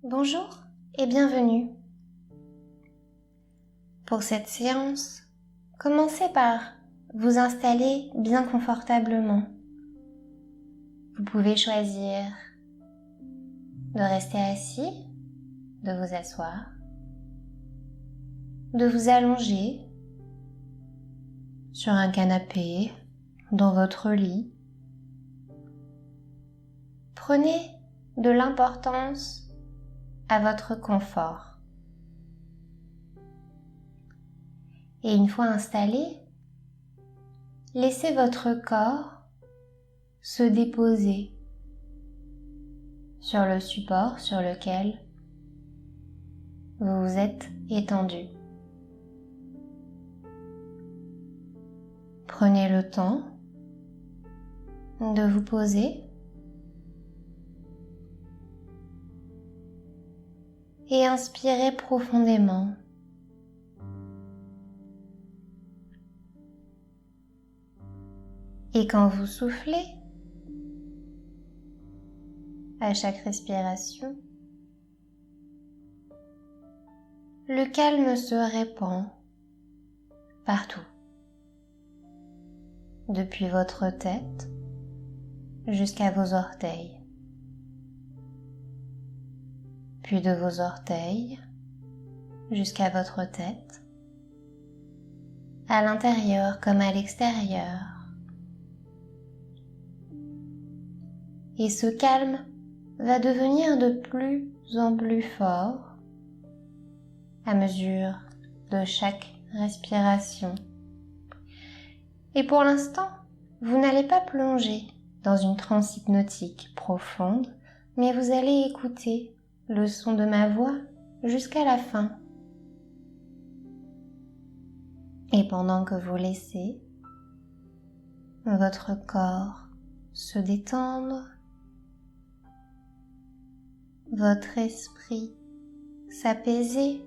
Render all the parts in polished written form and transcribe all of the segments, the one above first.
Bonjour et bienvenue. Pour cette séance, commencez par vous installer bien confortablement. Vous pouvez choisir de rester assis, de vous asseoir, de vous allonger sur un canapé, dans votre lit. Prenez de l'importance à votre confort. Et une fois installé, laissez votre corps se déposer sur le support sur lequel vous vous êtes étendu. Prenez le temps de vous poser et inspirez profondément. Et quand vous soufflez, à chaque respiration, le calme se répand partout, depuis votre tête jusqu'à vos orteils, puis de vos orteils jusqu'à votre tête, à l'intérieur comme à l'extérieur. Et ce calme va devenir de plus en plus fort à mesure de chaque respiration. Et pour l'instant, vous n'allez pas plonger dans une transe hypnotique profonde, mais vous allez écouter le son de ma voix jusqu'à la fin. Et pendant que vous laissez votre corps se détendre, votre esprit s'apaiser,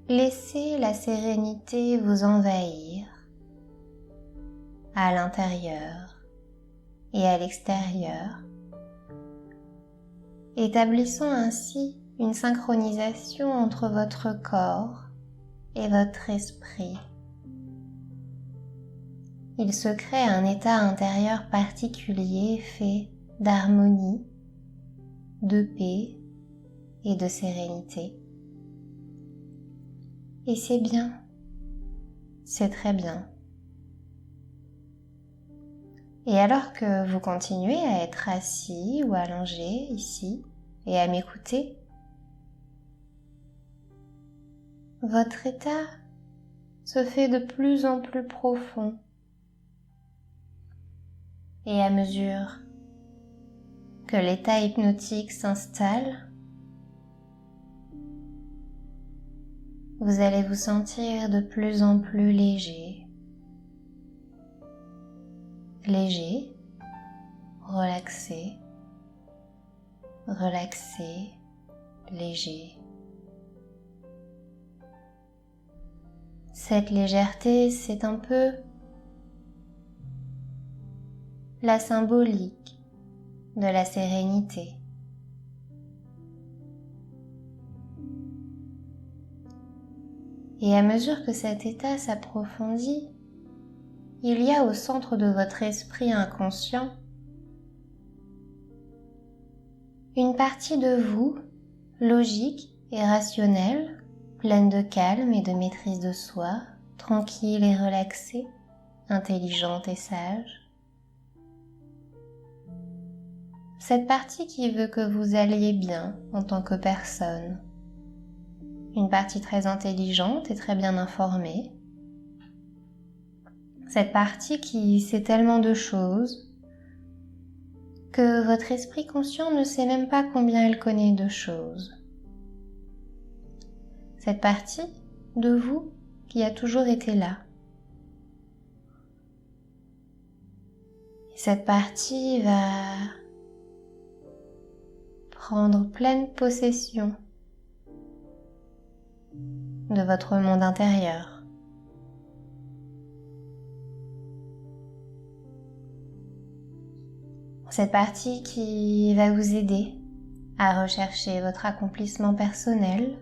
laissez la sérénité vous envahir à l'intérieur et à l'extérieur, établissant ainsi une synchronisation entre votre corps et votre esprit. Il se crée un état intérieur particulier fait d'harmonie, de paix et de sérénité. Et c'est bien, c'est très bien. Et alors que vous continuez à être assis ou allongé ici et à m'écouter, votre état se fait de plus en plus profond. Et à mesure que l'état hypnotique s'installe, vous allez vous sentir de plus en plus léger, relaxé, léger. Cette légèreté, c'est un peu la symbolique de la sérénité. Et à mesure que cet état s'approfondit, il y a au centre de votre esprit inconscient une partie de vous, logique et rationnelle, pleine de calme et de maîtrise de soi, tranquille et relaxée, intelligente et sage. Cette partie qui veut que vous alliez bien en tant que personne. Une partie très intelligente et très bien informée. Cette partie qui sait tellement de choses que votre esprit conscient ne sait même pas combien elle connaît de choses. Cette partie de vous qui a toujours été là. Et cette partie va prendre pleine possession de votre monde intérieur. Cette partie qui va vous aider à rechercher votre accomplissement personnel,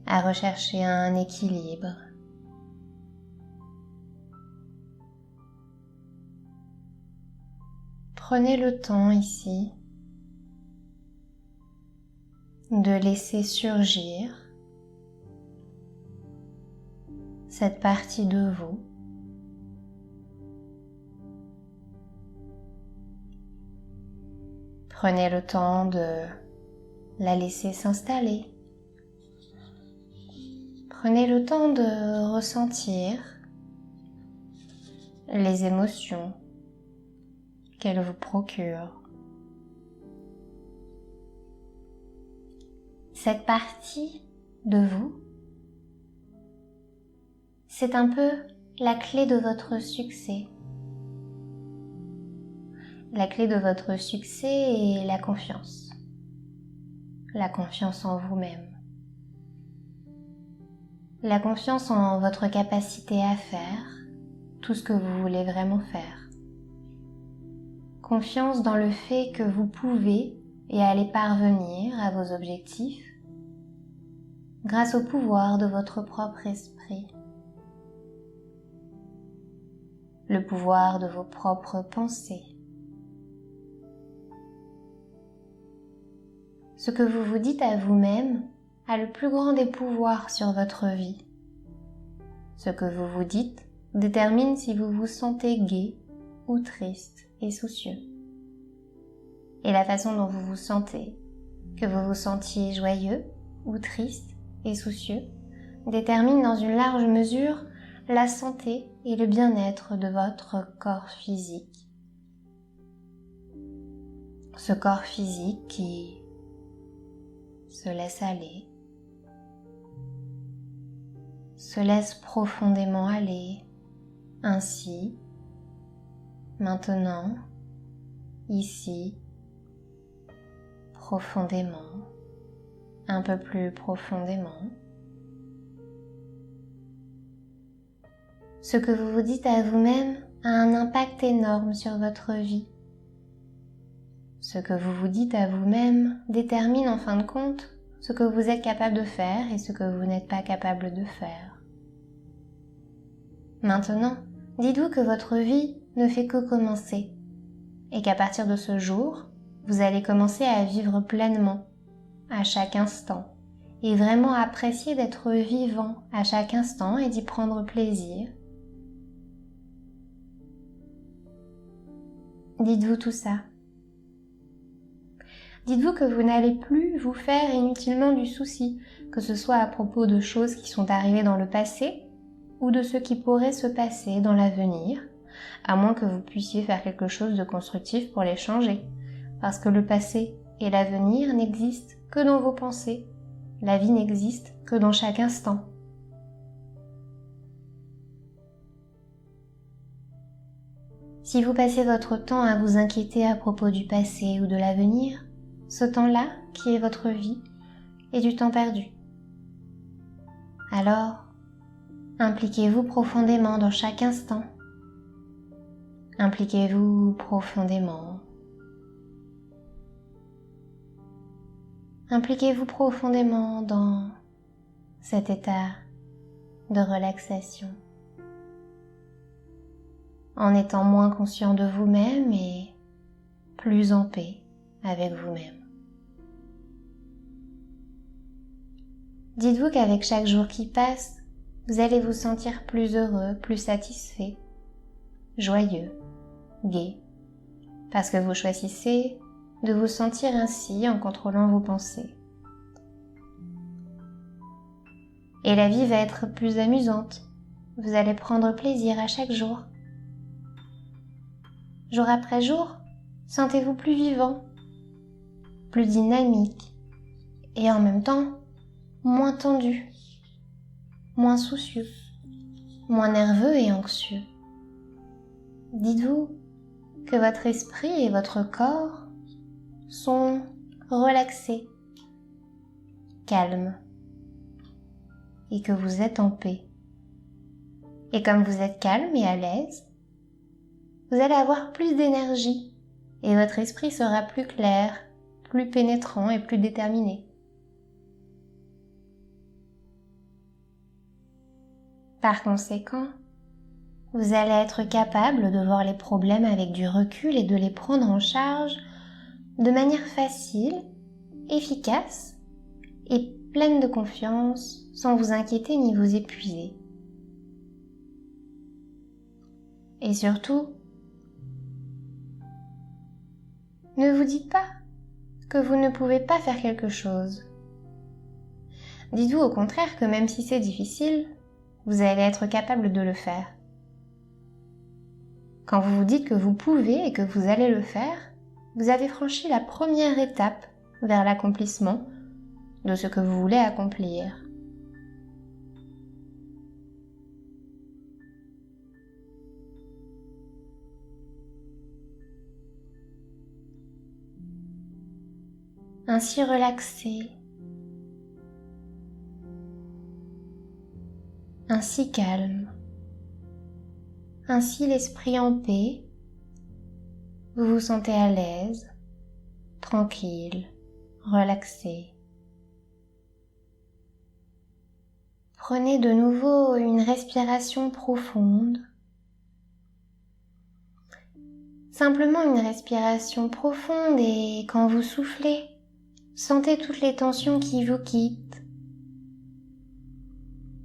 à rechercher un équilibre. Prenez le temps ici de laisser surgir cette partie de vous. Prenez le temps de la laisser s'installer. Prenez le temps de ressentir les émotions qu'elle vous procure. Cette partie de vous, c'est un peu la clé de votre succès. La clé de votre succès est la confiance. La confiance en vous-même. La confiance en votre capacité à faire tout ce que vous voulez vraiment faire. Confiance dans le fait que vous pouvez et allez parvenir à vos objectifs grâce au pouvoir de votre propre esprit. Le pouvoir de vos propres pensées. Ce que vous vous dites à vous-même a le plus grand des pouvoirs sur votre vie. Ce que vous vous dites détermine si vous vous sentez gai ou triste et soucieux. Et la façon dont vous vous sentez, que vous vous sentiez joyeux ou triste et soucieux, détermine dans une large mesure la santé et le bien-être de votre corps physique. Ce corps physique qui se laisse aller, se laisse profondément aller, ainsi, maintenant, ici, profondément, un peu plus profondément. Ce que vous vous dites à vous-même a un impact énorme sur votre vie. Ce que vous vous dites à vous-même détermine en fin de compte ce que vous êtes capable de faire et ce que vous n'êtes pas capable de faire. Maintenant, dites-vous que votre vie ne fait que commencer et qu'à partir de ce jour, vous allez commencer à vivre pleinement, à chaque instant, et vraiment apprécier d'être vivant à chaque instant et d'y prendre plaisir. Dites-vous tout ça. Dites-vous que vous n'allez plus vous faire inutilement du souci, que ce soit à propos de choses qui sont arrivées dans le passé ou de ce qui pourrait se passer dans l'avenir, à moins que vous puissiez faire quelque chose de constructif pour les changer, parce que le passé et l'avenir n'existent que dans vos pensées. La vie n'existe que dans chaque instant. Si vous passez votre temps à vous inquiéter à propos du passé ou de l'avenir, ce temps-là, qui est votre vie, est du temps perdu. Alors, impliquez-vous profondément dans chaque instant. Impliquez-vous profondément. Impliquez-vous profondément dans cet état de relaxation, en étant moins conscient de vous-même et plus en paix avec vous-même. Dites-vous qu'avec chaque jour qui passe, vous allez vous sentir plus heureux, plus satisfait, joyeux, gai, parce que vous choisissez de vous sentir ainsi en contrôlant vos pensées. Et la vie va être plus amusante. Vous allez prendre plaisir à chaque jour. Jour après jour, sentez-vous plus vivant, plus dynamique et en même temps moins tendu, moins soucieux, moins nerveux et anxieux. Dites-vous que votre esprit et votre corps sont relaxés, calmes et que vous êtes en paix. Et comme vous êtes calme et à l'aise, vous allez avoir plus d'énergie et votre esprit sera plus clair, plus pénétrant et plus déterminé. Par conséquent, vous allez être capable de voir les problèmes avec du recul et de les prendre en charge de manière facile, efficace et pleine de confiance, sans vous inquiéter ni vous épuiser. Et surtout, ne vous dites pas que vous ne pouvez pas faire quelque chose. Dites-vous au contraire que même si c'est difficile, vous allez être capable de le faire. Quand vous vous dites que vous pouvez et que vous allez le faire, vous avez franchi la première étape vers l'accomplissement de ce que vous voulez accomplir. Ainsi relaxé, ainsi calme, ainsi l'esprit en paix, vous vous sentez à l'aise, tranquille, relaxé. Prenez de nouveau une respiration profonde. Simplement une respiration profonde et quand vous soufflez, sentez toutes les tensions qui vous quittent.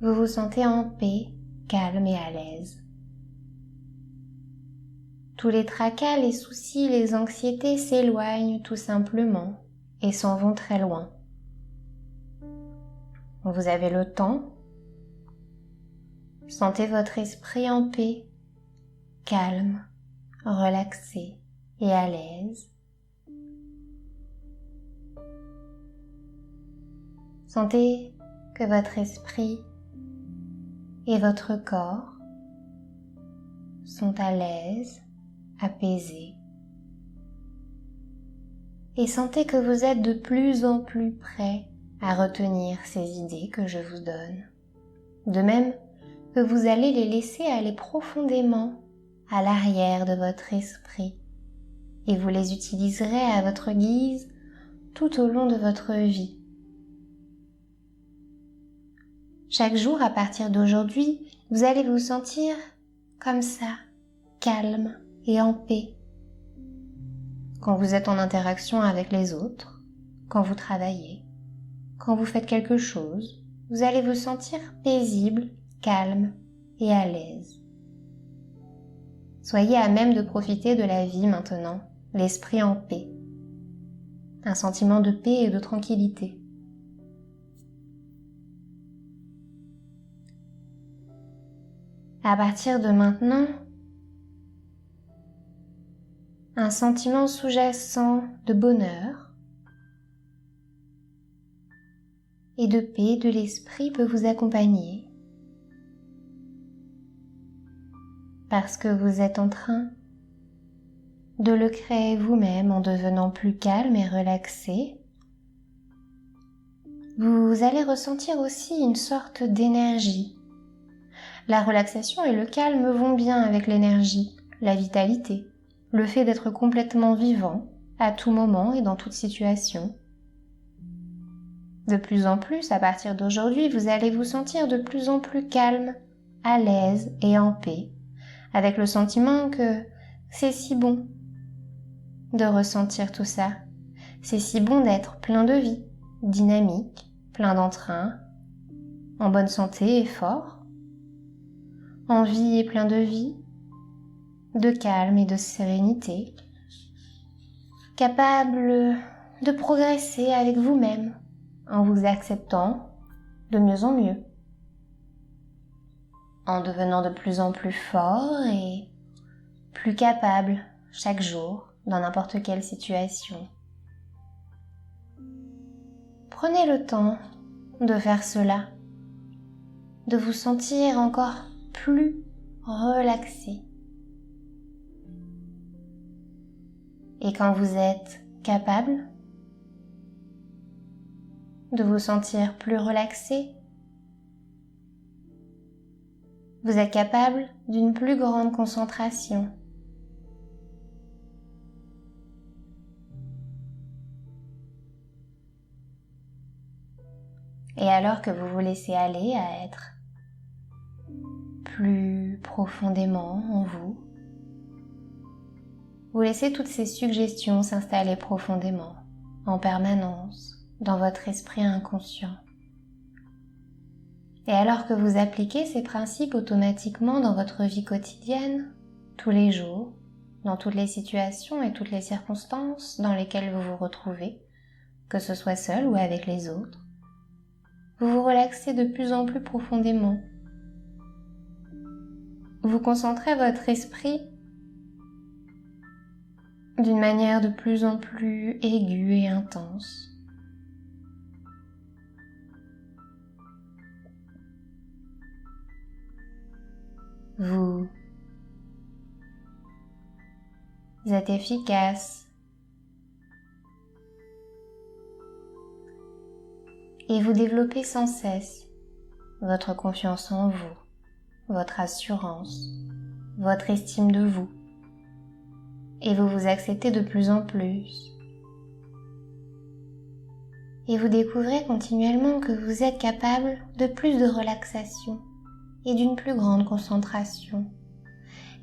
Vous vous sentez en paix, calme et à l'aise. Tous les tracas, les soucis, les anxiétés s'éloignent tout simplement et s'en vont très loin. Vous avez le temps. Sentez votre esprit en paix, calme, relaxé et à l'aise. Sentez que votre esprit et votre corps sont à l'aise, apaisés. Et sentez que vous êtes de plus en plus prêt à retenir ces idées que je vous donne. De même que vous allez les laisser aller profondément à l'arrière de votre esprit et vous les utiliserez à votre guise tout au long de votre vie. Chaque jour à partir d'aujourd'hui, vous allez vous sentir comme ça, calme et en paix. Quand vous êtes en interaction avec les autres, quand vous travaillez, quand vous faites quelque chose, vous allez vous sentir paisible, calme et à l'aise. Soyez à même de profiter de la vie maintenant, l'esprit en paix. Un sentiment de paix et de tranquillité. À partir de maintenant, un sentiment sous-jacent de bonheur et de paix de l'esprit peut vous accompagner parce que vous êtes en train de le créer vous-même en devenant plus calme et relaxé. Vous allez ressentir aussi une sorte d'énergie. La relaxation et le calme vont bien avec l'énergie, la vitalité, le fait d'être complètement vivant à tout moment et dans toute situation. De plus en plus, à partir d'aujourd'hui, vous allez vous sentir de plus en plus calme, à l'aise et en paix, avec le sentiment que c'est si bon de ressentir tout ça. C'est si bon d'être plein de vie, dynamique, plein d'entrain, en bonne santé et fort, en vie et plein de vie, de calme et de sérénité, capable de progresser avec vous-même en vous acceptant de mieux en mieux, en devenant de plus en plus fort et plus capable chaque jour dans n'importe quelle situation. Prenez le temps de faire cela, de vous sentir encore plus relaxé. Et quand vous êtes capable de vous sentir plus relaxé, vous êtes capable d'une plus grande concentration Et alors que vous vous laissez aller à être plus profondément en vous, vous laissez toutes ces suggestions s'installer profondément, en permanence, dans votre esprit inconscient. Et alors que vous appliquez ces principes automatiquement dans votre vie quotidienne, tous les jours, dans toutes les situations et toutes les circonstances dans lesquelles vous vous retrouvez, que ce soit seul ou avec les autres, vous vous relaxez de plus en plus profondément. Vous concentrez votre esprit d'une manière de plus en plus aiguë et intense. Vous êtes efficace et vous développez sans cesse votre confiance en vous, votre assurance, votre estime de vous. Et vous vous acceptez de plus en plus. Et vous découvrez continuellement que vous êtes capable de plus de relaxation et d'une plus grande concentration.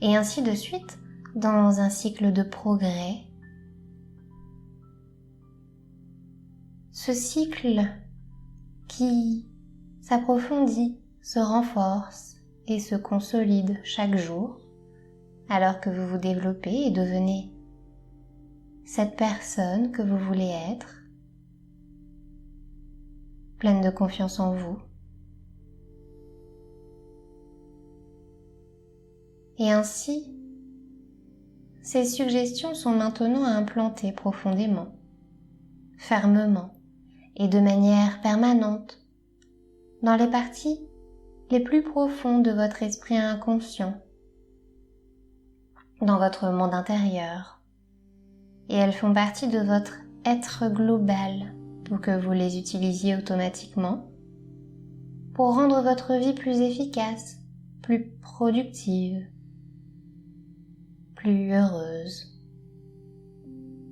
Et ainsi de suite, dans un cycle de progrès. Ce cycle qui s'approfondit, se renforce et se consolide chaque jour, alors que vous vous développez et devenez cette personne que vous voulez être, pleine de confiance en vous. Et ainsi, ces suggestions sont maintenant implantées profondément, fermement et de manière permanente dans les parties les plus profondes de votre esprit inconscient, dans votre monde intérieur, et elles font partie de votre être global pour que vous les utilisiez automatiquement pour rendre votre vie plus efficace, plus productive, plus heureuse,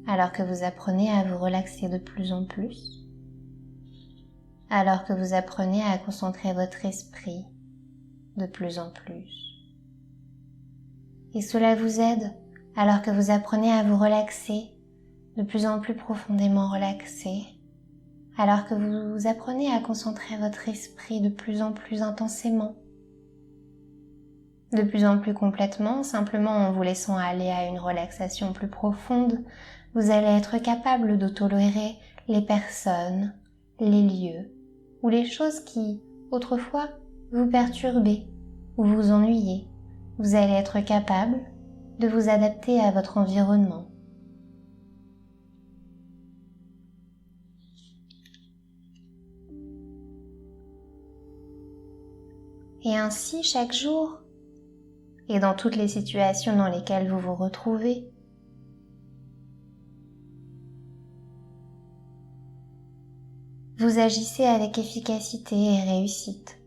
alors que vous apprenez à vous relaxer de plus en plus, alors que vous apprenez à concentrer votre esprit de plus en plus. Et cela vous aide alors que vous apprenez à vous relaxer, de plus en plus profondément relaxé, alors que vous apprenez à concentrer votre esprit de plus en plus intensément, de plus en plus complètement, simplement en vous laissant aller à une relaxation plus profonde, vous allez être capable de tolérer les personnes, les lieux ou les choses qui, autrefois, vous perturbaient ou vous ennuyaient. Vous allez être capable de vous adapter à votre environnement. Et ainsi, chaque jour, et dans toutes les situations dans lesquelles vous vous retrouvez, vous agissez avec efficacité et réussite.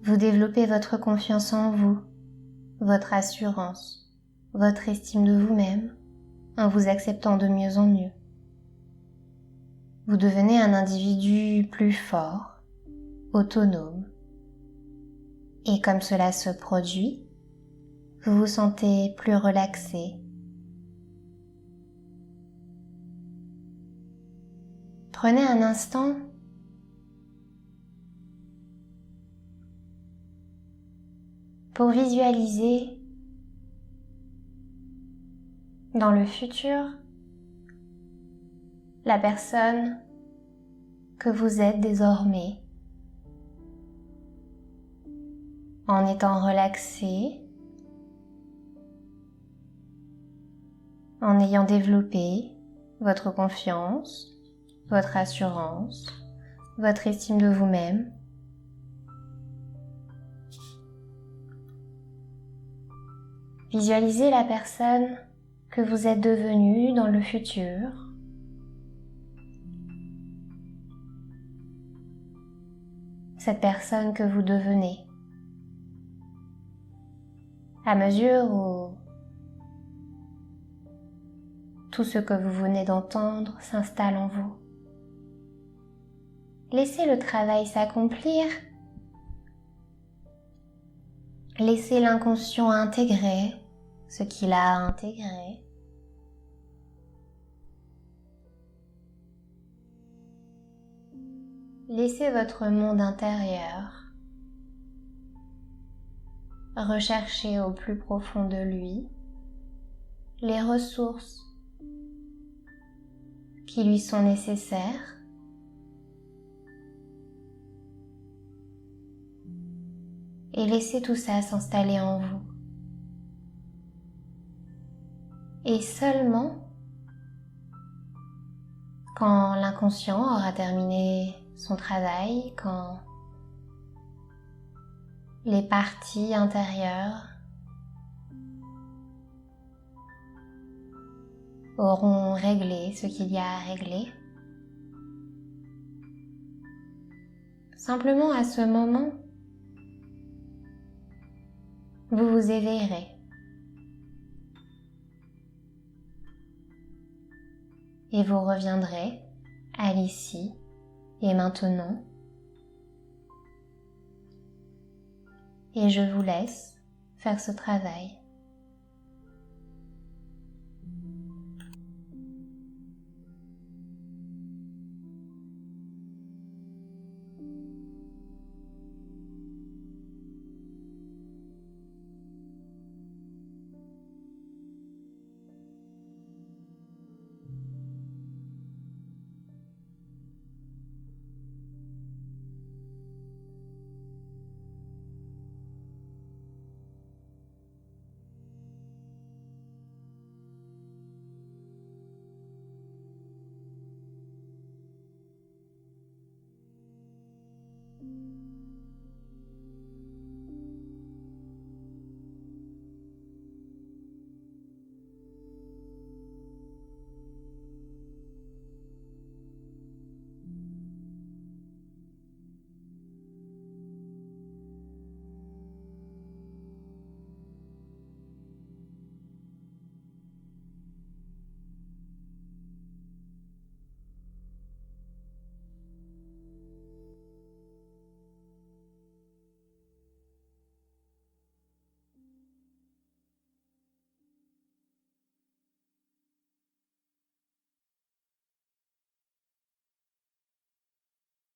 Vous développez votre confiance en vous, votre assurance, votre estime de vous-même, en vous acceptant de mieux en mieux. Vous devenez un individu plus fort, autonome. Et comme cela se produit, vous vous sentez plus relaxé. Prenez un instant pour visualiser dans le futur la personne que vous êtes désormais, en étant relaxé, en ayant développé votre confiance, votre assurance, votre estime de vous-même. Visualisez la personne que vous êtes devenue dans le futur. Cette personne que vous devenez. À mesure où tout ce que vous venez d'entendre s'installe en vous. Laissez le travail s'accomplir. Laissez l'inconscient intégrer ce qu'il a à intégrer. Laissez votre monde intérieur rechercher au plus profond de lui les ressources qui lui sont nécessaires et laissez tout ça s'installer en vous. Et seulement quand l'inconscient aura terminé son travail, quand les parties intérieures auront réglé ce qu'il y a à régler, simplement à ce moment, vous vous éveillerez. Et vous reviendrez à l'ici et maintenant. Et je vous laisse faire ce travail.